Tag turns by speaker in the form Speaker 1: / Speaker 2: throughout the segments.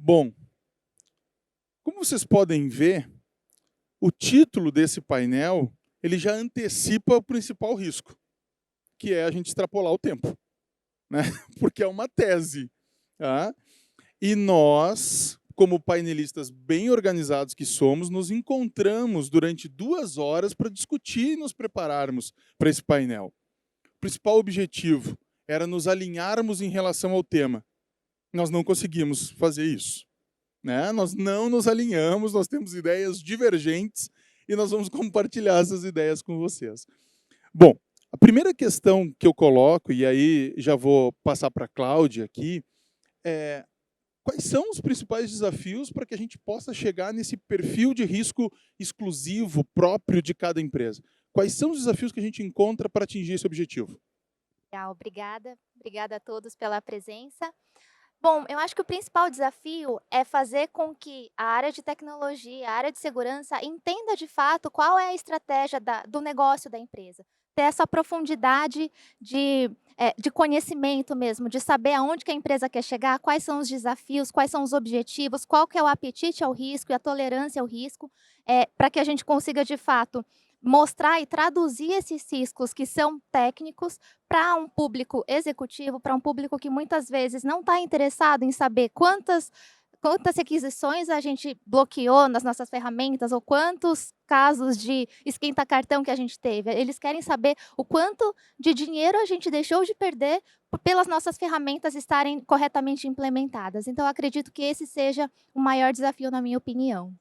Speaker 1: Bom, como vocês podem ver, o título desse painel ele já antecipa o principal risco, que é a gente extrapolar o tempo, né? Porque é uma tese. Tá? E nós, como painelistas bem organizados que somos, nos encontramos durante 2 horas para discutir e nos prepararmos para esse painel. O principal objetivo era nos alinharmos em relação ao tema. Nós não conseguimos fazer isso. Né? Nós não nos alinhamos, nós temos ideias divergentes e nós vamos compartilhar essas ideias com vocês. Bom, a primeira questão que eu coloco, e aí já vou passar para a Cláudia aqui, é quais são os principais desafios para que a gente possa chegar nesse perfil de risco exclusivo, próprio de cada empresa? Quais são os desafios que a gente encontra para atingir esse objetivo?
Speaker 2: Legal, obrigada. Obrigada a todos pela presença. Bom, eu acho que o principal desafio é fazer com que a área de tecnologia, a área de segurança entenda de fato qual é a estratégia do negócio da empresa. Ter essa profundidade de conhecimento mesmo, de saber aonde que a empresa quer chegar, quais são os desafios, quais são os objetivos, qual que é o apetite ao risco e a tolerância ao risco, para que a gente consiga de fato mostrar e traduzir esses riscos que são técnicos para um público executivo, para um público que muitas vezes não está interessado em saber quantas requisições a gente bloqueou nas nossas ferramentas ou quantos casos de esquenta-cartão que a gente teve. Eles querem saber o quanto de dinheiro a gente deixou de perder pelas nossas ferramentas estarem corretamente implementadas. Então, eu acredito que esse seja o maior desafio, na minha opinião.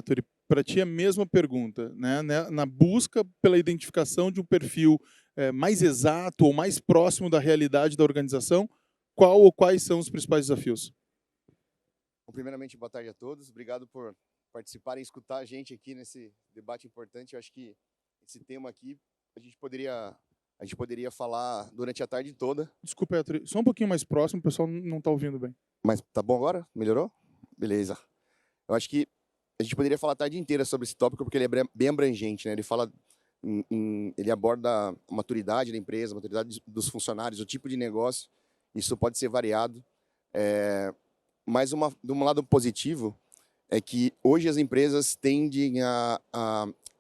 Speaker 1: Tori, para ti a mesma pergunta, né? Na busca pela identificação de um perfil mais exato ou mais próximo da realidade da organização, qual ou quais são os principais desafios?
Speaker 3: Bom, primeiramente, boa tarde a todos. Obrigado por participarem e escutar a gente aqui nesse debate importante. Eu acho que esse tema aqui a gente poderia falar durante a tarde toda.
Speaker 1: Desculpa, Tori, só um pouquinho mais próximo, o pessoal não está ouvindo bem.
Speaker 3: Mas tá bom agora? Melhorou? Beleza. Eu acho que a gente poderia falar a tarde inteira sobre esse tópico porque ele é bem abrangente, né? Ele fala, ele aborda a maturidade da empresa, a maturidade dos funcionários, o tipo de negócio. Isso pode ser variado. Mas de um lado positivo é que hoje as empresas tendem a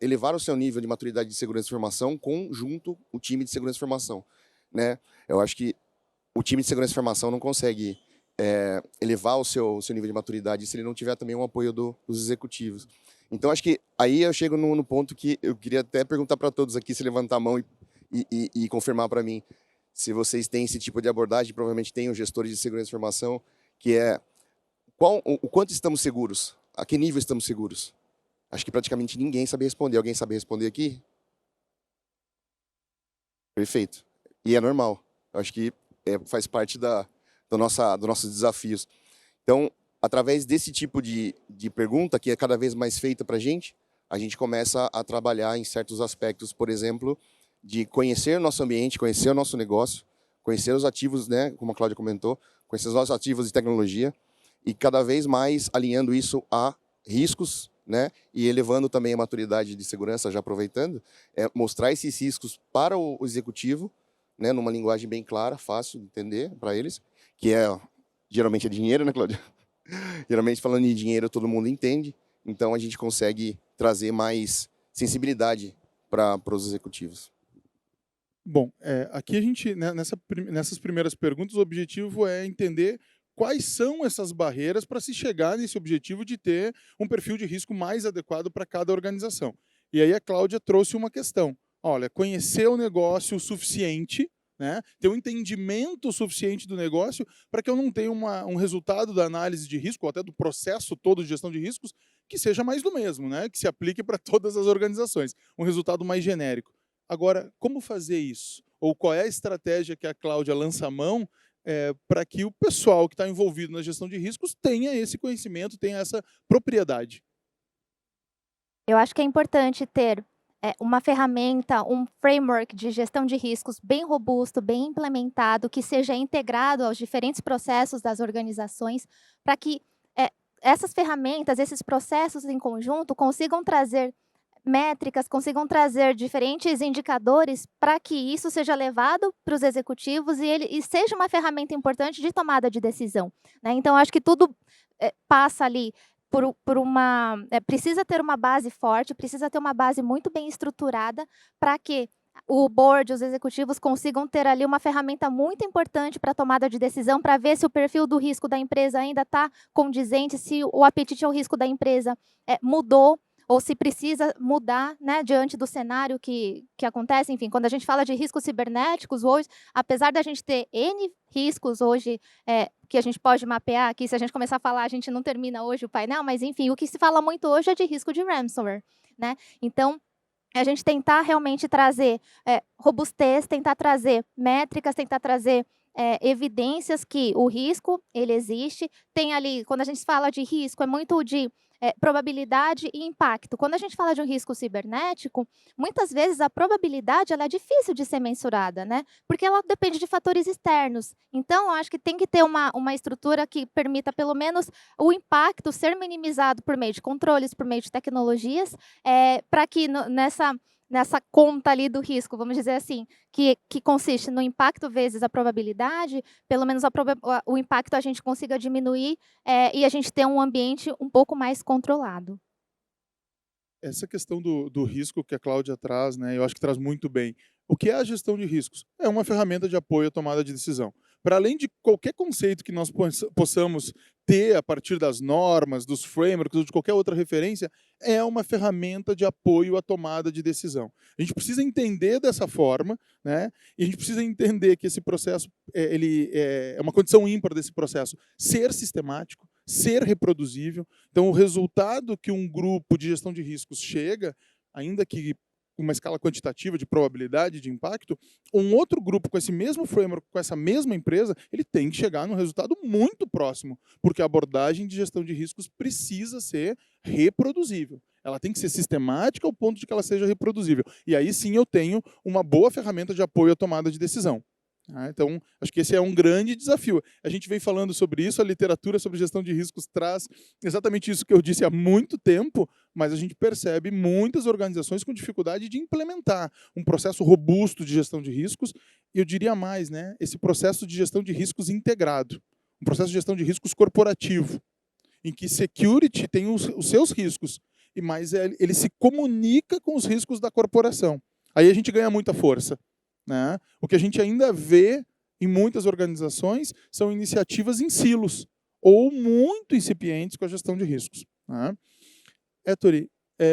Speaker 3: elevar o seu nível de maturidade de segurança de informação junto o time de segurança de informação, né? Eu acho que o time de segurança de informação não consegue elevar o seu nível de maturidade se ele não tiver também um apoio dos executivos. Então, acho que aí eu chego no ponto que eu queria até perguntar para todos aqui, se levantar a mão e confirmar para mim se vocês têm esse tipo de abordagem. Provavelmente tem os gestores de segurança de informação, que é o quanto estamos seguros, a que nível estamos seguros. Acho que praticamente ninguém sabe responder. Alguém sabe responder aqui? Perfeito. E é normal. Eu acho que faz parte dos nossos desafios. Então, através desse tipo de pergunta, que é cada vez mais feita para a gente começa a trabalhar em certos aspectos, por exemplo, de conhecer o nosso ambiente, conhecer o nosso negócio, conhecer os ativos, né, como a Cláudia comentou, conhecer os nossos ativos de tecnologia, e cada vez mais alinhando isso a riscos, né, e elevando também a maturidade de segurança, já aproveitando, mostrar esses riscos para o executivo, né, numa linguagem bem clara, fácil de entender para eles, que geralmente é dinheiro, né, Cláudia? Geralmente, falando em dinheiro, todo mundo entende, então a gente consegue trazer mais sensibilidade para os executivos.
Speaker 1: Bom, aqui a gente, né, nessas primeiras perguntas, o objetivo é entender quais são essas barreiras para se chegar nesse objetivo de ter um perfil de risco mais adequado para cada organização. E aí a Cláudia trouxe uma questão. Olha, conhecer o negócio o suficiente, né, ter um entendimento suficiente do negócio para que eu não tenha um resultado da análise de risco, ou até do processo todo de gestão de riscos, que seja mais do mesmo, né, que se aplique para todas as organizações. Um resultado mais genérico. Agora, como fazer isso? Ou qual é a estratégia que a Cláudia lança a mão para que o pessoal que está envolvido na gestão de riscos tenha esse conhecimento, tenha essa propriedade?
Speaker 2: Eu acho que é importante ter uma ferramenta, um framework de gestão de riscos bem robusto, bem implementado, que seja integrado aos diferentes processos das organizações, para que essas ferramentas, esses processos em conjunto consigam trazer métricas, consigam trazer diferentes indicadores para que isso seja levado para os executivos e seja uma ferramenta importante de tomada de decisão, né? Então, acho que tudo passa ali por uma... precisa ter uma base forte, precisa ter uma base muito bem estruturada para que o board, os executivos consigam ter ali uma ferramenta muito importante para a tomada de decisão, para ver se o perfil do risco da empresa ainda está condizente, se o apetite ao risco da empresa mudou, ou se precisa mudar, né, diante do cenário que acontece. Enfim, quando a gente fala de riscos cibernéticos hoje, apesar da gente ter N riscos hoje que a gente pode mapear aqui, se a gente começar a falar, a gente não termina hoje o painel, mas enfim, o que se fala muito hoje é de risco de ransomware, né? Então, a gente tentar realmente trazer robustez, tentar trazer métricas, tentar trazer evidências que o risco, ele existe. Tem ali, quando a gente fala de risco, é muito de probabilidade e impacto. Quando a gente fala de um risco cibernético, muitas vezes a probabilidade ela é difícil de ser mensurada, né? Porque ela depende de fatores externos. Então, eu acho que tem que ter uma estrutura que permita, pelo menos, o impacto ser minimizado por meio de controles, por meio de tecnologias, para que nessa conta ali do risco, vamos dizer assim, que consiste no impacto vezes a probabilidade, pelo menos o impacto a gente consiga diminuir e a gente ter um ambiente um pouco mais controlado.
Speaker 1: Essa questão do risco que a Cláudia traz, né, eu acho que traz muito bem. O que é a gestão de riscos? É uma ferramenta de apoio à tomada de decisão. Para além de qualquer conceito que nós possamos ter a partir das normas, dos frameworks ou de qualquer outra referência, é uma ferramenta de apoio à tomada de decisão. A gente precisa entender dessa forma, né? E a gente precisa entender que esse processo ele é uma condição ímpar desse processo ser sistemático, ser reproduzível. Então, o resultado que um grupo de gestão de riscos chega, ainda que com uma escala quantitativa de probabilidade de impacto, um outro grupo com esse mesmo framework, com essa mesma empresa, ele tem que chegar num resultado muito próximo, porque a abordagem de gestão de riscos precisa ser reproduzível. Ela tem que ser sistemática ao ponto de que ela seja reproduzível. E aí sim eu tenho uma boa ferramenta de apoio à tomada de decisão. Então, acho que esse é um grande desafio. A gente vem falando sobre isso, a literatura sobre gestão de riscos traz exatamente isso que eu disse há muito tempo, mas a gente percebe muitas organizações com dificuldade de implementar um processo robusto de gestão de riscos, e eu diria mais, né, esse processo de gestão de riscos integrado, um processo de gestão de riscos corporativo, em que security tem os seus riscos, mas ele se comunica com os riscos da corporação. Aí a gente ganha muita força. Né? O que a gente ainda vê em muitas organizações são iniciativas em silos, ou muito incipientes com a gestão de riscos. Né? Ettore,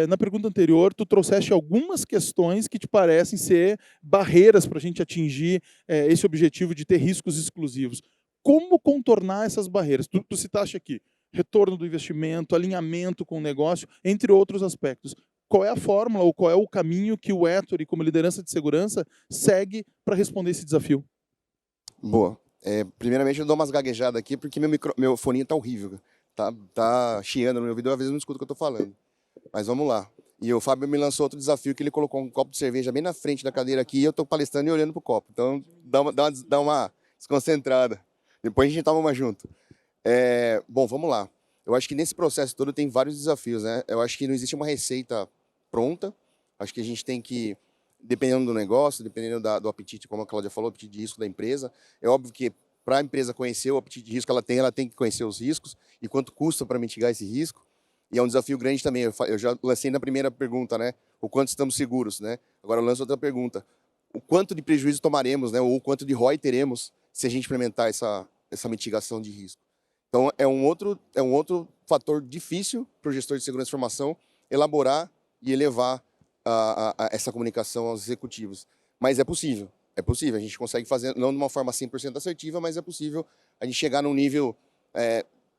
Speaker 1: na pergunta anterior, tu trouxeste algumas questões que te parecem ser barreiras para a gente atingir esse objetivo de ter riscos exclusivos. Como contornar essas barreiras? Tu citaste aqui retorno do investimento, alinhamento com o negócio, entre outros aspectos. Qual é a fórmula ou qual é o caminho que o Ettore, como liderança de segurança, segue para responder esse desafio?
Speaker 3: Boa. Primeiramente, eu dou umas gaguejadas aqui, porque meu foninho tá horrível. Tá chiando no meu ouvido, às vezes eu não escuto o que eu tô falando. Mas vamos lá. E o Fábio me lançou outro desafio, que ele colocou um copo de cerveja bem na frente da cadeira aqui, e eu tô palestrando e olhando pro copo. Então, dá uma desconcentrada. Depois a gente toma uma junto. Bom, vamos lá. Eu acho que nesse processo todo tem vários desafios, né? Eu acho que não existe uma receita pronta. Acho que a gente tem que, dependendo do negócio, dependendo do apetite, como a Cláudia falou, o apetite de risco da empresa, é óbvio que para a empresa conhecer o apetite de risco ela tem que conhecer os riscos e quanto custa para mitigar esse risco. E é um desafio grande também. Eu já lancei na primeira pergunta, né? O quanto estamos seguros, né? Agora eu lanço outra pergunta. O quanto de prejuízo tomaremos, né? Ou o quanto de ROI teremos se a gente implementar essa mitigação de risco. Então, é um outro fator difícil para o gestor de segurança de informação elaborar e elevar essa comunicação aos executivos. Mas é possível. A gente consegue fazer, não de uma forma 100% assertiva, mas é possível a gente chegar num nível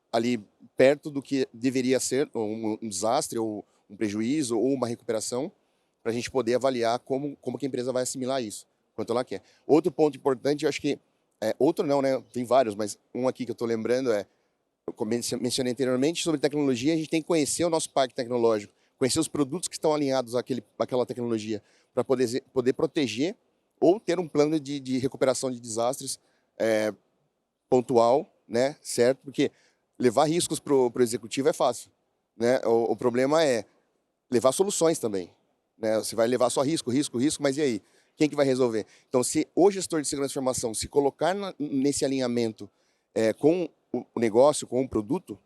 Speaker 3: ali perto do que deveria ser um desastre, ou um prejuízo, ou uma recuperação, para a gente poder avaliar como que a empresa vai assimilar isso, quanto ela quer. Outro ponto importante, eu acho que, outro não, né? Tem vários, mas um aqui que eu estou lembrando eu mencionei anteriormente, sobre tecnologia, a gente tem que conhecer o nosso parque tecnológico, conhecer os produtos que estão alinhados àquela tecnologia, para poder proteger ou ter um plano de recuperação de desastres pontual, né, certo? Porque levar riscos para o executivo é fácil, né? O problema é levar soluções também. né? Você vai levar só risco, risco, risco, mas e aí? Quem que vai resolver? Então, se o gestor de segurança de informação se colocar nesse alinhamento com o negócio, com o produto,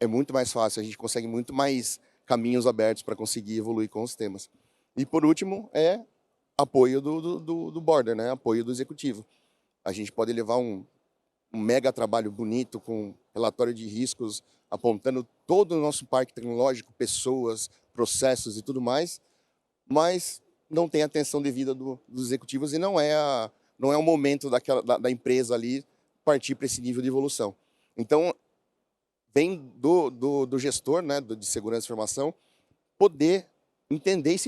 Speaker 3: é muito mais fácil, a gente consegue muito mais caminhos abertos para conseguir evoluir com os temas. E por último, apoio do border, né? Apoio do executivo. A gente pode levar um mega trabalho bonito com relatório de riscos, apontando todo o nosso parque tecnológico, pessoas, processos e tudo mais, mas não tem atenção devida dos executivos e não é o momento da empresa ali partir para esse nível de evolução. Então, vem do gestor, né, de segurança de informação, poder entender e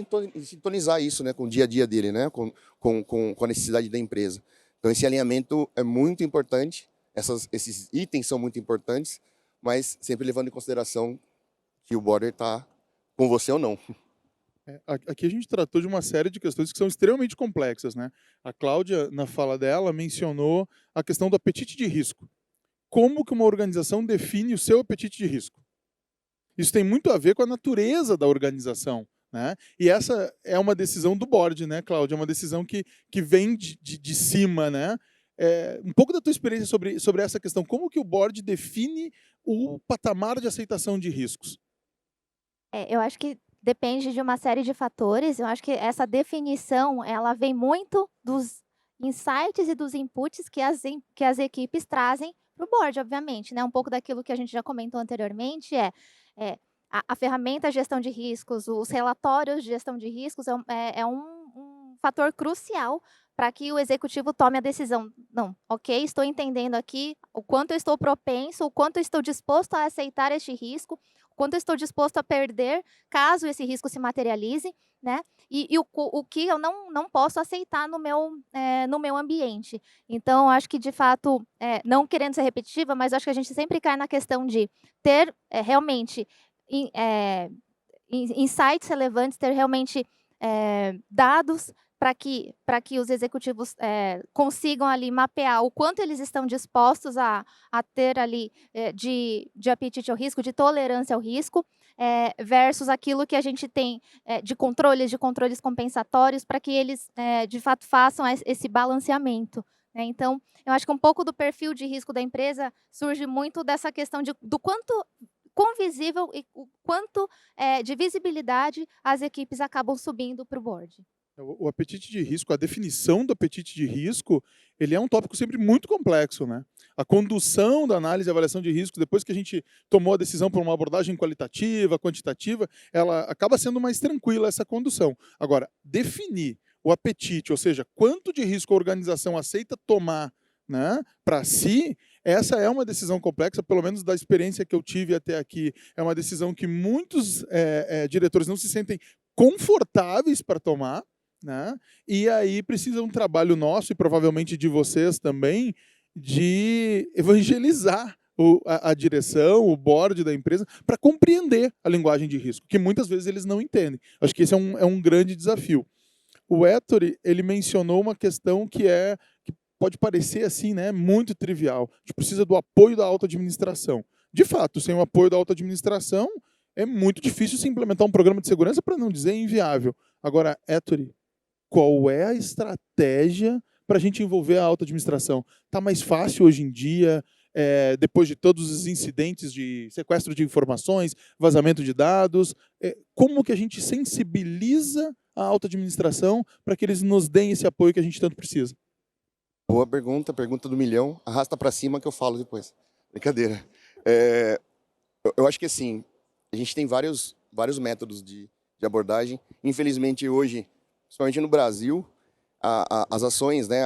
Speaker 3: sintonizar isso, né, com o dia a dia dele, né, com a necessidade da empresa. Então, esse alinhamento é muito importante, esses itens são muito importantes, mas sempre levando em consideração que o border está com você ou não.
Speaker 1: Aqui a gente tratou de uma série de questões que são extremamente complexas, né? A Cláudia, na fala dela, mencionou a questão do apetite de risco. Como que uma organização define o seu apetite de risco? Isso tem muito a ver com a natureza da organização, né? E essa é uma decisão do board, né, Cláudia? É uma decisão que vem de cima, né? Um pouco da tua experiência sobre essa questão. Como que o board define o patamar de aceitação de riscos?
Speaker 2: Eu acho que depende de uma série de fatores. Eu acho que essa definição, ela vem muito dos insights e dos inputs que as equipes trazem para o board, obviamente, né? Um pouco daquilo que a gente já comentou anteriormente a ferramenta gestão de riscos, os relatórios de gestão de riscos é um fator crucial para que o executivo tome a decisão. Não, ok, estou entendendo aqui o quanto eu estou propenso, o quanto eu estou disposto a aceitar este risco, o quanto eu estou disposto a perder caso esse risco se materialize, né? E o que eu não posso aceitar no meu ambiente. Então, acho que, de fato, não querendo ser repetitiva, mas acho que a gente sempre cai na questão de ter realmente insights relevantes, ter realmente dados para que os executivos consigam ali mapear o quanto eles estão dispostos a ter ali de apetite ao risco, de tolerância ao risco, versus aquilo que a gente tem de controles compensatórios, para que eles, de fato, façam esse balanceamento. Né? Então, eu acho que um pouco do perfil de risco da empresa surge muito dessa questão do quão visível e o quanto de visibilidade as equipes acabam subindo para o board.
Speaker 1: O apetite de risco, a definição do apetite de risco, ele é um tópico sempre muito complexo, né? A condução da análise e avaliação de risco, depois que a gente tomou a decisão por uma abordagem qualitativa, quantitativa, ela acaba sendo mais tranquila essa condução. Agora, definir o apetite, ou seja, quanto de risco a organização aceita tomar, né, para si, essa é uma decisão complexa, pelo menos da experiência que eu tive até aqui. É uma decisão que muitos diretores não se sentem confortáveis para tomar, né? E aí precisa um trabalho nosso e provavelmente de vocês também de evangelizar a direção, o board da empresa para compreender a linguagem de risco, que muitas vezes eles não entendem. Acho que esse é um grande desafio. O Ettore, ele mencionou uma questão que pode parecer assim, né, muito trivial. A gente precisa do apoio da alta administração. De fato, sem o apoio da alta administração, é muito difícil se implementar um programa de segurança, para não dizer inviável. Agora, Ettore, qual é a estratégia para a gente envolver a alta administração? Está mais fácil hoje em dia, depois de todos os incidentes de sequestro de informações, vazamento de dados? Como que a gente sensibiliza a alta administração para que eles nos deem esse apoio que a gente tanto precisa?
Speaker 3: Boa pergunta do milhão. Arrasta para cima que eu falo depois. Brincadeira. Eu acho que assim, a gente tem vários métodos de abordagem. Infelizmente hoje, principalmente no Brasil, as ações, né,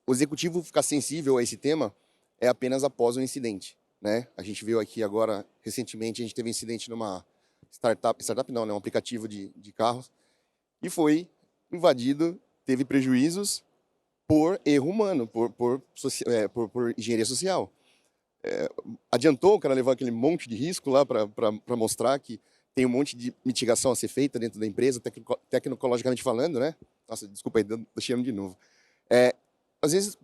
Speaker 3: o executivo ficar sensível a esse tema é apenas após o incidente, né? A gente viu aqui agora, recentemente, a gente teve um incidente numa startup não, né, um aplicativo de carros, e foi invadido, teve prejuízos por erro humano, por engenharia social. Adiantou o cara levar aquele monte de risco lá para mostrar que tem um monte de mitigação a ser feita dentro da empresa, tecnologicamente falando, né? Nossa, desculpa aí, deixando de novo. Às vezes,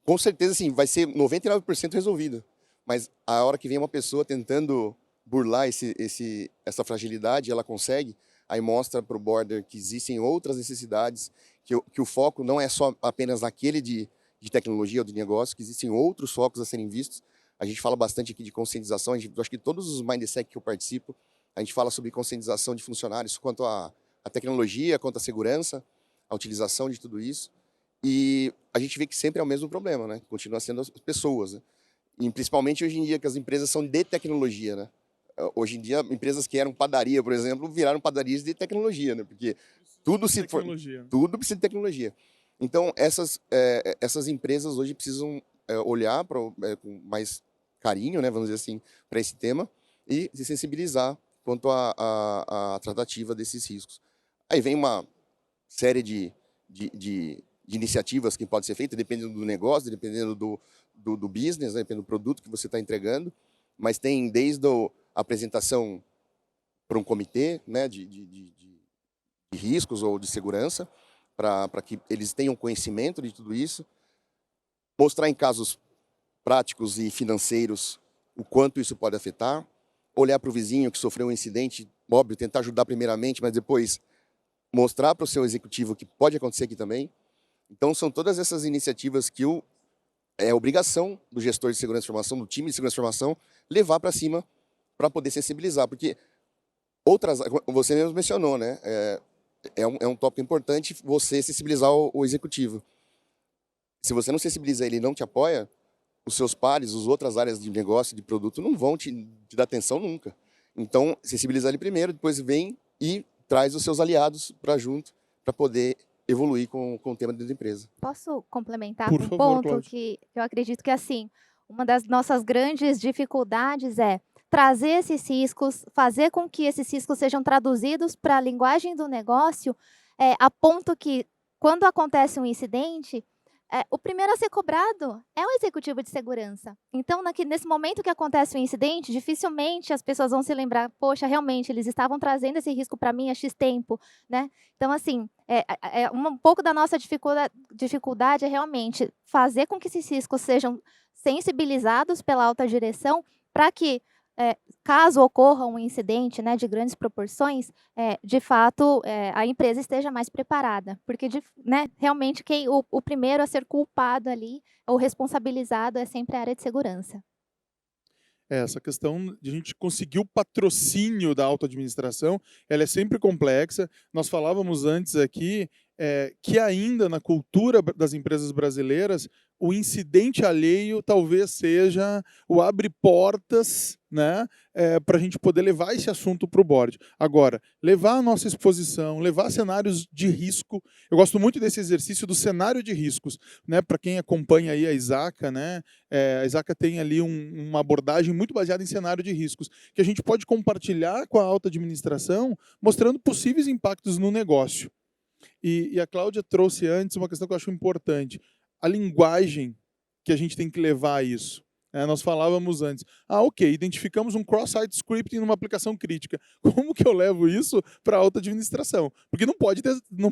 Speaker 3: com certeza, assim, vai ser 99% resolvido. Mas a hora que vem uma pessoa tentando burlar essa fragilidade, ela consegue, aí mostra para o boarder que existem outras necessidades, que o foco não é só apenas naquele de tecnologia ou de negócio, que existem outros focos a serem vistos. A gente fala bastante aqui de conscientização, eu acho que todos os Mindsec que eu participo, a gente fala sobre conscientização de funcionários quanto à tecnologia, quanto à segurança, a utilização de tudo isso. E a gente vê que sempre é o mesmo problema, né? Continua sendo as pessoas, né? E principalmente hoje em dia, que as empresas são de tecnologia, né? Hoje em dia, empresas que eram padaria, por exemplo, viraram padarias de tecnologia, né? Porque tudo precisa de tecnologia. Então, essas empresas hoje precisam olhar com mais carinho, né, vamos dizer assim, para esse tema e se sensibilizar quanto à tratativa desses riscos. Aí vem uma série de iniciativas que podem ser feitas, dependendo do negócio, dependendo do business, né, dependendo do produto que você está entregando, mas tem desde a apresentação para um comitê, né, de riscos ou de segurança, para que eles tenham conhecimento de tudo isso, mostrar em casos práticos e financeiros o quanto isso pode afetar, olhar para o vizinho que sofreu um incidente, óbvio, tentar ajudar primeiramente, mas depois mostrar para o seu executivo que pode acontecer aqui também. Então, são todas essas iniciativas que é obrigação do gestor de segurança de informação, do time de segurança de informação, levar para cima para poder sensibilizar, porque você mesmo mencionou, né? É um tópico importante você sensibilizar o executivo. Se você não sensibiliza ele e não te apoia, os seus pares, as outras áreas de negócio, de produto, não vão te dar atenção nunca. Então, sensibilizar ele primeiro, depois vem e traz os seus aliados para junto, para poder evoluir com o tema dentro da empresa.
Speaker 2: Posso complementar
Speaker 1: Por
Speaker 2: com um
Speaker 1: favor,
Speaker 2: ponto
Speaker 1: Cláudia.
Speaker 2: que eu acredito que, assim, uma das nossas grandes dificuldades é trazer esses riscos, fazer com que esses riscos sejam traduzidos para a linguagem do negócio, a ponto que, quando acontece um incidente, o primeiro a ser cobrado é o executivo de segurança. Então, nesse momento que acontece o incidente, dificilmente as pessoas vão se lembrar, poxa, realmente, eles estavam trazendo esse risco para mim há X tempo, né? Então, assim, um pouco da nossa dificuldade é realmente fazer com que esses riscos sejam sensibilizados pela alta direção para que, caso ocorra um incidente, né, de grandes proporções, de fato, a empresa esteja mais preparada. Porque, né, realmente, o primeiro a ser culpado ali, ou responsabilizado, é sempre a área de segurança.
Speaker 1: Essa questão de a gente conseguir o patrocínio da autoadministração, ela é sempre complexa. Nós falávamos antes aqui que ainda na cultura das empresas brasileiras, o incidente alheio talvez seja o abre-portas, né, para a gente poder levar esse assunto para o board. Agora, levar a nossa exposição, levar cenários de risco. Eu gosto muito desse exercício do cenário de riscos, né, para quem acompanha aí a ISACA, né, a ISACA tem ali uma abordagem muito baseada em cenário de riscos, que a gente pode compartilhar com a alta administração, mostrando possíveis impactos no negócio. E a Cláudia trouxe antes uma questão que eu acho importante, a linguagem que a gente tem que levar a isso. Nós falávamos antes, ok, identificamos um cross-site scripting numa aplicação crítica. Como que eu levo isso para a alta administração? Porque não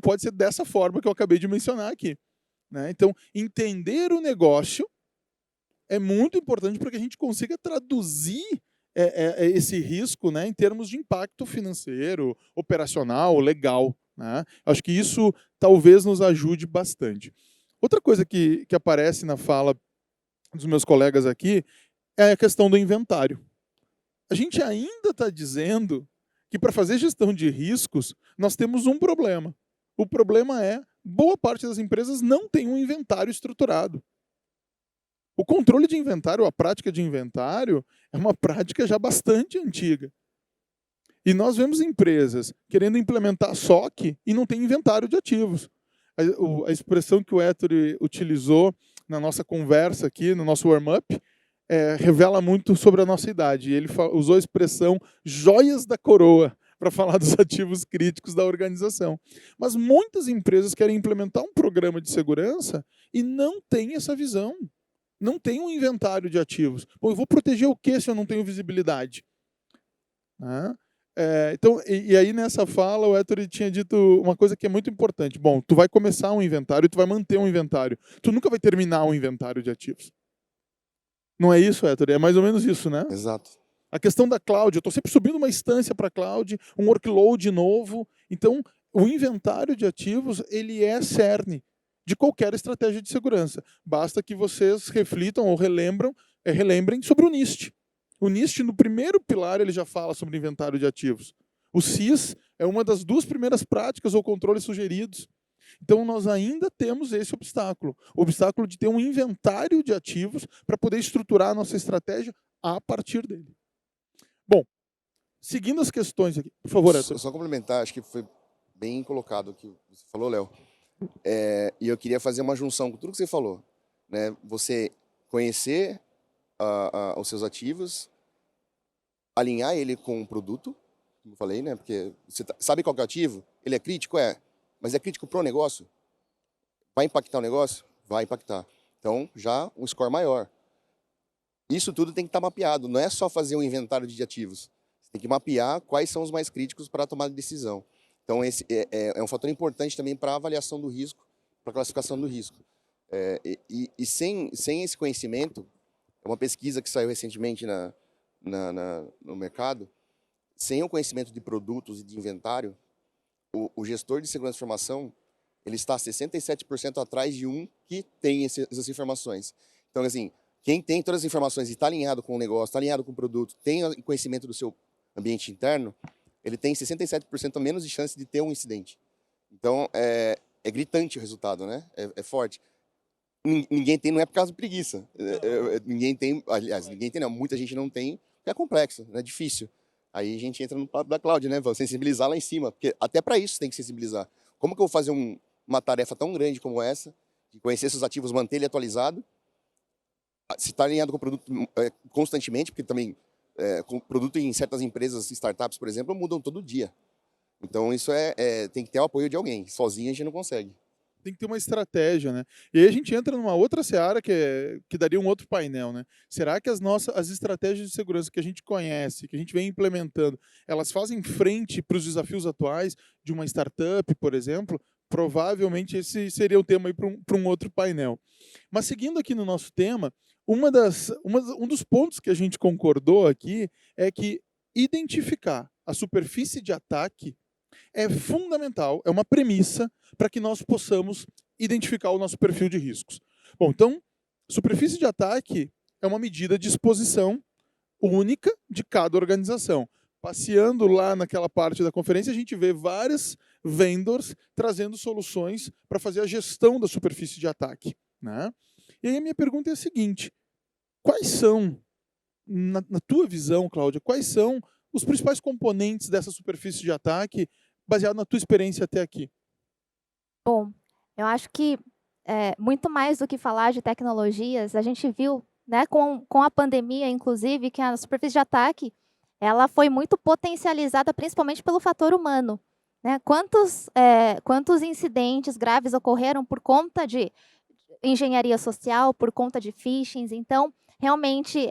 Speaker 1: pode ser dessa forma que eu acabei de mencionar aqui, né? Então, entender o negócio é muito importante para que a gente consiga traduzir esse risco, né, em termos de impacto financeiro, operacional, legal, né? Acho que isso talvez nos ajude bastante. Outra coisa que aparece na fala dos meus colegas aqui é a questão do inventário. A gente ainda está dizendo que para fazer gestão de riscos, nós temos um problema. O problema é, boa parte das empresas não tem um inventário estruturado. O controle de inventário, a prática de inventário, é uma prática já bastante antiga. E nós vemos empresas querendo implementar SOC e não tem inventário de ativos. A expressão que o Ettore utilizou na nossa conversa aqui, no nosso warm-up, revela muito sobre a nossa idade. Ele usou a expressão joias da coroa para falar dos ativos críticos da organização. Mas muitas empresas querem implementar um programa de segurança e não têm essa visão. Não tem um inventário de ativos. Bom, eu vou proteger o que se eu não tenho visibilidade? Então, e aí nessa fala o Ettore tinha dito uma coisa que é muito importante. Bom, tu vai começar um inventário e tu vai manter um inventário. Tu nunca vai terminar um inventário de ativos. Não é isso, Ettore? É mais ou menos isso, né?
Speaker 3: Exato.
Speaker 1: A questão da cloud, eu estou sempre subindo uma instância para a cloud, um workload novo. Então, o inventário de ativos, ele é cerne de qualquer estratégia de segurança. Basta que vocês reflitam ou relembrem sobre o NIST. O NIST, no primeiro pilar, ele já fala sobre inventário de ativos. O CIS é uma das 2 primeiras práticas ou controles sugeridos. Então, nós ainda temos esse obstáculo. O obstáculo de ter um inventário de ativos para poder estruturar a nossa estratégia a partir dele. Bom, seguindo as questões aqui. Por favor, Héctor.
Speaker 3: Só complementar, acho que foi bem colocado o que você falou, Léo. E eu queria fazer uma junção com tudo que você falou. Né? Você conhecer os seus ativos, alinhar ele com o produto, como eu falei, né? Porque você sabe qual que é o ativo? Ele é crítico? Mas é crítico para o negócio? Vai impactar o negócio? Vai impactar. Então, já um score maior. Isso tudo tem que estar mapeado. Não é só fazer um inventário de ativos. Você tem que mapear quais são os mais críticos para a tomada de decisão. Então, esse é um fator importante também para a avaliação do risco, para a classificação do risco. Sem esse conhecimento, é uma pesquisa que saiu recentemente no mercado, sem o conhecimento de produtos e de inventário, o gestor de segurança de informação, ele está 67% atrás de um que tem essas informações. Então, assim, quem tem todas as informações e está alinhado com o negócio, está alinhado com o produto, tem conhecimento do seu ambiente interno, ele tem 67% a menos de chance de ter um incidente. Então, é gritante o resultado, né? É forte. Ninguém tem, não é por causa de preguiça. Ninguém tem, aliás, ninguém tem, não. Muita gente não tem, porque é complexo, é difícil. Aí a gente entra no papo da cloud, né? Vamos sensibilizar lá em cima, porque até para isso tem que sensibilizar. Como que eu vou fazer uma tarefa tão grande como essa, de conhecer seus ativos, manter ele atualizado, se está alinhado com o produto constantemente, porque também com o produto em certas empresas, startups, por exemplo, mudam todo dia. Então isso tem que ter o apoio de alguém. Sozinho a gente não consegue.
Speaker 1: Tem que ter uma estratégia, né? E aí a gente entra numa outra seara que daria um outro painel, né? Será que as estratégias de segurança que a gente conhece, que a gente vem implementando, elas fazem frente para os desafios atuais de uma startup, por exemplo? Provavelmente esse seria o tema aí para um outro painel. Mas seguindo aqui no nosso tema, um dos pontos que a gente concordou aqui é que identificar a superfície de ataque é fundamental, é uma premissa para que nós possamos identificar o nosso perfil de riscos. Bom, então, superfície de ataque é uma medida de exposição única de cada organização. Passeando lá naquela parte da conferência, a gente vê vários vendors trazendo soluções para fazer a gestão da superfície de ataque, né? E aí a minha pergunta é a seguinte: quais são, na tua visão, Cláudia, quais são os principais componentes dessa superfície de ataque, baseado na tua experiência até aqui?
Speaker 2: Bom, eu acho que muito mais do que falar de tecnologias, a gente viu, né, com a pandemia, inclusive, que a superfície de ataque ela foi muito potencializada, principalmente pelo fator humano. Né? Quantos incidentes graves ocorreram por conta de engenharia social, por conta de phishing? Então, realmente,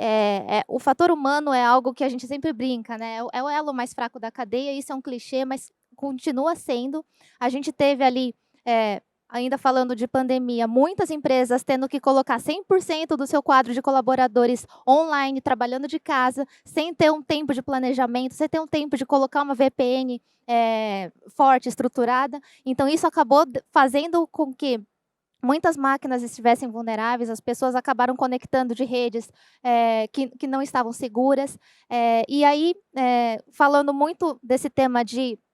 Speaker 2: o fator humano é algo que a gente sempre brinca, né? É o elo mais fraco da cadeia, isso é um clichê, mas continua sendo. A gente teve ali, ainda falando de pandemia, muitas empresas tendo que colocar 100% do seu quadro de colaboradores online, trabalhando de casa, sem ter um tempo de planejamento, sem ter um tempo de colocar uma VPN forte, estruturada. Então, isso acabou fazendo com que muitas máquinas estivessem vulneráveis, as pessoas acabaram conectando de redes que não estavam seguras. E aí, falando muito desse tema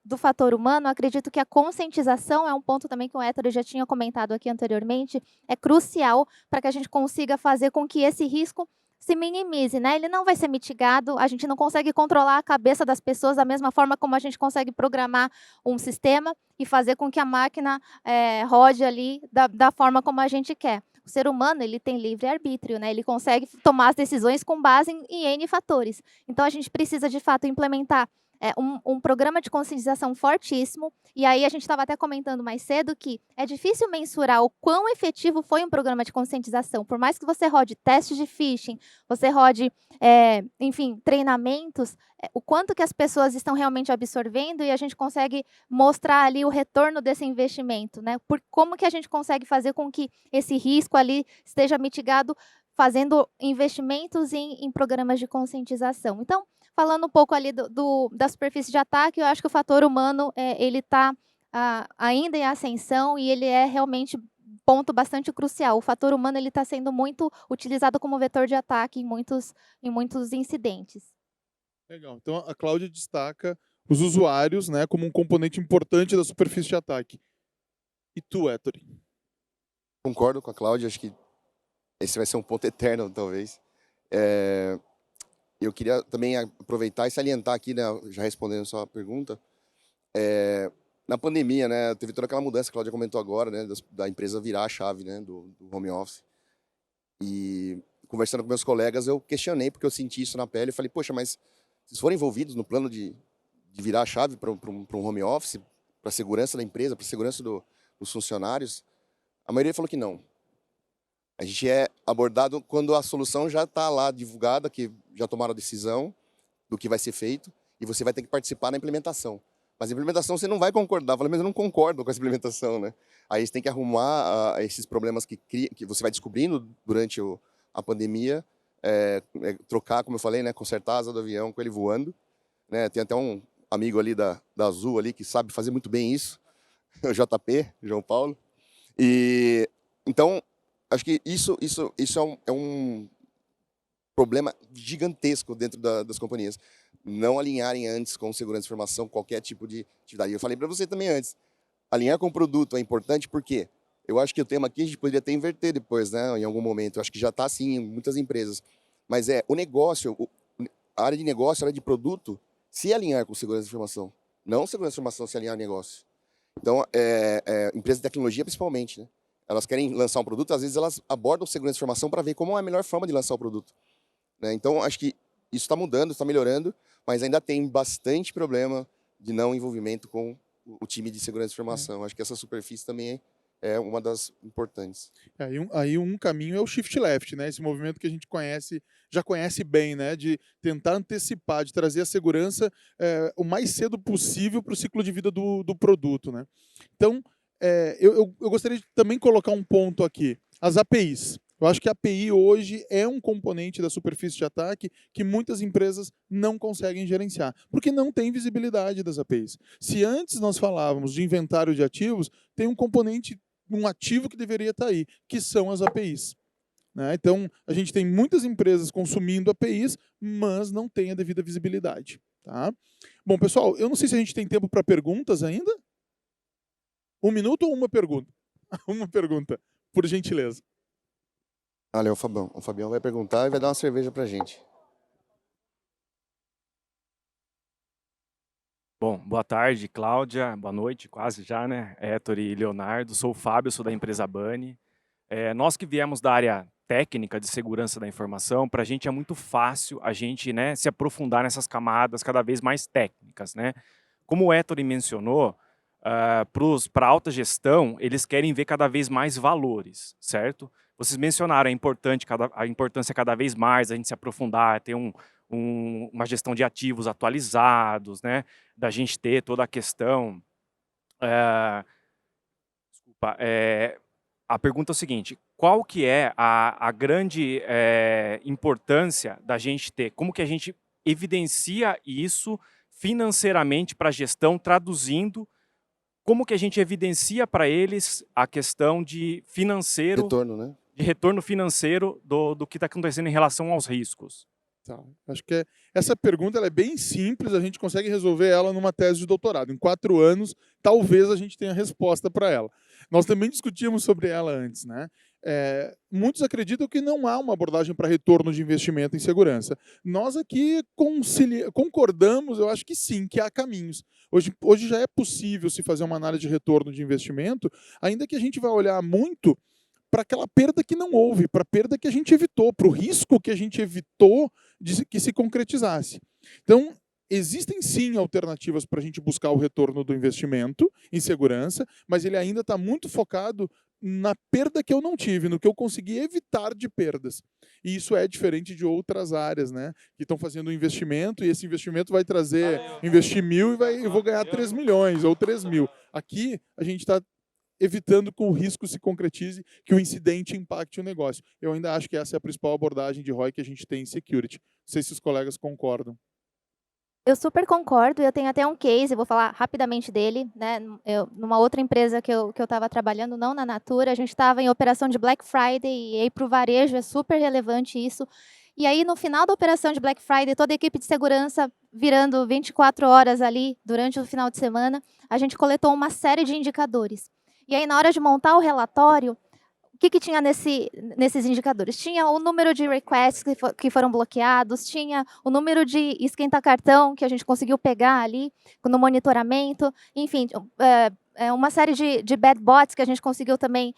Speaker 2: do fator humano, acredito que a conscientização é um ponto também que o Héctor já tinha comentado aqui anteriormente, é crucial para que a gente consiga fazer com que esse risco se minimize, né? Ele não vai ser mitigado, a gente não consegue controlar a cabeça das pessoas da mesma forma como a gente consegue programar um sistema e fazer com que a máquina rode ali da forma como a gente quer. O ser humano, ele tem livre-arbítrio, né? Ele consegue tomar as decisões com base em N fatores. Então, a gente precisa, de fato, implementar um programa de conscientização fortíssimo. E aí, a gente estava até comentando mais cedo que é difícil mensurar o quão efetivo foi um programa de conscientização. Por mais que você rode testes de phishing, você rode, enfim, treinamentos, o quanto que as pessoas estão realmente absorvendo e a gente consegue mostrar ali o retorno desse investimento, né? Como que a gente consegue fazer com que esse risco ali esteja mitigado fazendo investimentos em programas de conscientização. Então, Falando um pouco ali da superfície de ataque, eu acho que o fator humano, ele está ainda em ascensão e ele é realmente ponto bastante crucial. O fator humano ele está sendo muito utilizado como vetor de ataque em muitos incidentes.
Speaker 1: Legal. Então a Cláudia destaca os usuários, né, como um componente importante da superfície de ataque. E tu, Ettore?
Speaker 3: Concordo com a Cláudia, acho que esse vai ser um ponto eterno, talvez. Eu queria também aproveitar e salientar aqui, né, já respondendo a sua pergunta, na pandemia, né, teve toda aquela mudança que a Cláudia comentou agora, né, da empresa virar a chave, né, do home office. E conversando com meus colegas, eu questionei, porque eu senti isso na pele, eu falei, poxa, mas vocês foram envolvidos no plano de virar a chave para um home office, para a segurança da empresa, para a segurança dos funcionários? A maioria falou que não. A gente é abordado quando a solução já está lá divulgada, que já tomaram a decisão do que vai ser feito, e você vai ter que participar na implementação. Mas a implementação você não vai concordar. Eu falei, mas eu não concordo com essa implementação, né? Aí você tem que arrumar esses problemas que você vai descobrindo durante a pandemia, trocar, como eu falei, né, consertar a asa do avião com ele voando. Né? Tem até um amigo ali da Azul ali que sabe fazer muito bem isso, o JP, João Paulo. E então acho que isso é um problema gigantesco dentro das companhias. Não alinharem antes com segurança de informação qualquer tipo de atividade. Eu falei para você também antes, alinhar com o produto é importante porque eu acho que o tema aqui a gente poderia até inverter depois, né, em algum momento. Eu acho que já está assim em muitas empresas. Mas o negócio, a área de negócio, a área de produto, se alinhar com segurança de informação. Não segurança de informação se alinhar ao negócio. Então, empresas de tecnologia principalmente, né? Elas querem lançar um produto, às vezes elas abordam segurança de informação para ver como é a melhor forma de lançar o produto. Né? Então, acho que isso está mudando, está melhorando, mas ainda tem bastante problema de não envolvimento com o time de segurança de informação. Acho que essa superfície também é uma das importantes.
Speaker 1: Aí um caminho é o shift left, né? Esse movimento que a gente já conhece bem, né? De tentar antecipar, de trazer a segurança o mais cedo possível para o ciclo de vida do produto, né? Então, eu gostaria de também colocar um ponto aqui. As APIs. Eu acho que a API hoje é um componente da superfície de ataque que muitas empresas não conseguem gerenciar, porque não tem visibilidade das APIs. Se antes nós falávamos de inventário de ativos, tem um componente, um ativo que deveria estar aí, que são as APIs. Né? Então, a gente tem muitas empresas consumindo APIs, mas não tem a devida visibilidade. Tá? Bom, pessoal, eu não sei se a gente tem tempo para perguntas ainda. 1 minuto ou uma pergunta? Uma pergunta, por gentileza.
Speaker 3: Olha, o Fabião vai perguntar e vai dar uma cerveja pra gente.
Speaker 4: Bom, boa tarde, Cláudia. Boa noite, quase já, né? Ettore e Leonardo. Sou o Fábio, sou da empresa Bunny. Nós que viemos da área técnica de segurança da informação, para a gente é muito fácil a gente, né, se aprofundar nessas camadas cada vez mais técnicas, né? Como o Ettore mencionou, para a alta gestão, eles querem ver cada vez mais valores, certo? Vocês mencionaram a importância cada vez mais a gente se aprofundar, ter uma gestão de ativos atualizados, né? Da gente ter toda a questão. A pergunta é o seguinte: qual que é a grande importância da gente ter? Como que a gente evidencia isso financeiramente para a gestão, traduzindo? Como que a gente evidencia para eles a questão de financeiro,
Speaker 3: retorno, né?
Speaker 4: De retorno financeiro do que está acontecendo em relação aos riscos?
Speaker 1: Tá. Acho que essa pergunta ela é bem simples, a gente consegue resolver ela numa tese de doutorado. Em 4 anos, talvez a gente tenha resposta para ela. Nós também discutimos sobre ela antes, né? Muitos acreditam que não há uma abordagem para retorno de investimento em segurança. Nós aqui concordamos, eu acho que sim, que há caminhos. Hoje já é possível se fazer uma análise de retorno de investimento, ainda que a gente vai olhar muito para aquela perda que não houve, para a perda que a gente evitou, para o risco que a gente evitou de que se concretizasse. Então, existem sim alternativas para a gente buscar o retorno do investimento em segurança, mas ele ainda está muito focado na perda que eu não tive, no que eu consegui evitar de perdas. E isso é diferente de outras áreas, né? Que estão fazendo um investimento e esse investimento vai trazer, investir 1.000 e eu vou ganhar 3 milhões ou 3 mil. Aqui a gente está evitando que o risco se concretize, que o incidente impacte o negócio. Eu ainda acho que essa é a principal abordagem de ROI que a gente tem em security. Não sei se os colegas concordam.
Speaker 2: Eu super concordo, eu tenho até um case, eu vou falar rapidamente dele, né? Numa outra empresa que eu estava trabalhando, não na Natura, a gente estava em operação de Black Friday, e aí para o varejo é super relevante isso. E aí, no final da operação de Black Friday, toda a equipe de segurança virando 24 horas ali durante o final de semana, a gente coletou uma série de indicadores. E aí, na hora de montar o relatório, o que tinha nesses indicadores? Tinha o número de requests que foram bloqueados, tinha o número de esquenta-cartão que a gente conseguiu pegar ali no monitoramento, enfim, uma série de bad bots que a gente conseguiu também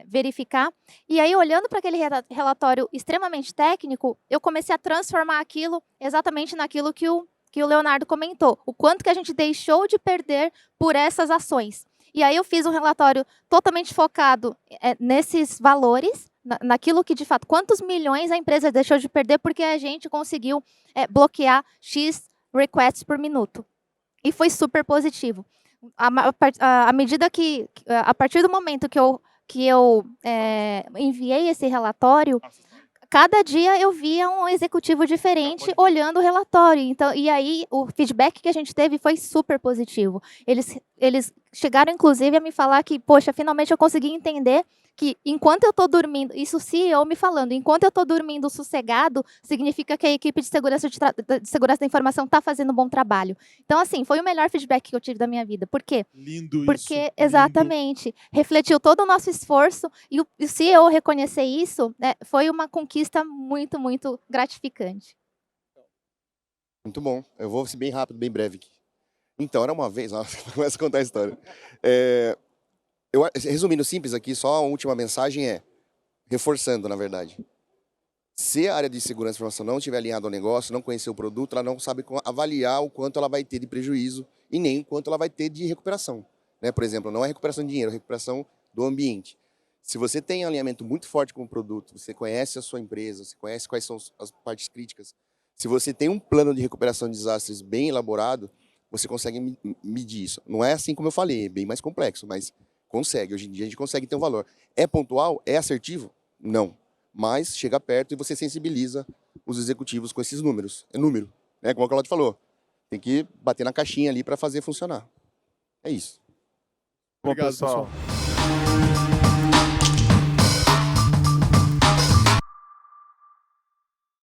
Speaker 2: verificar. E aí, olhando para aquele relatório extremamente técnico, eu comecei a transformar aquilo exatamente naquilo que o Leonardo comentou, o quanto que a gente deixou de perder por essas ações. E aí eu fiz um relatório totalmente focado nesses valores, naquilo que, de fato, quantos milhões a empresa deixou de perder porque a gente conseguiu bloquear X requests por minuto. E foi super positivo. À medida que, a partir do momento que eu enviei esse relatório, cada dia eu via um executivo diferente olhando o relatório. Então, e aí o feedback que a gente teve foi super positivo. Eles chegaram, inclusive, a me falar que, poxa, finalmente eu consegui entender que enquanto eu estou dormindo, isso CEO me falando, enquanto eu estou dormindo sossegado, significa que a equipe de segurança da informação está fazendo um bom trabalho. Então, assim, foi o melhor feedback que eu tive da minha vida. Por quê?
Speaker 1: Lindo isso.
Speaker 2: Porque, exatamente, refletiu todo o nosso esforço e o CEO reconhecer isso, foi uma conquista muito, muito gratificante.
Speaker 3: Muito bom. Eu vou ser bem rápido, bem breve aqui. Então, era uma vez, começa a contar a história. Resumindo simples aqui, só a última mensagem reforçando, na verdade. Se a área de segurança e informação não estiver alinhada ao negócio, não conhecer o produto, ela não sabe avaliar o quanto ela vai ter de prejuízo e nem o quanto ela vai ter de recuperação. Né? Por exemplo, não é recuperação de dinheiro, é recuperação do ambiente. Se você tem um alinhamento muito forte com o produto, você conhece a sua empresa, você conhece quais são as partes críticas, se você tem um plano de recuperação de desastres bem elaborado, você consegue medir isso. Não é assim como eu falei, é bem mais complexo, mas consegue. Hoje em dia a gente consegue ter um valor. É pontual? É assertivo? Não. Mas chega perto e você sensibiliza os executivos com esses números. É número, né? Como a Claudia falou. Tem que bater na caixinha ali para fazer funcionar. É isso.
Speaker 1: Obrigado,
Speaker 4: Bom, pessoal.
Speaker 1: pessoal.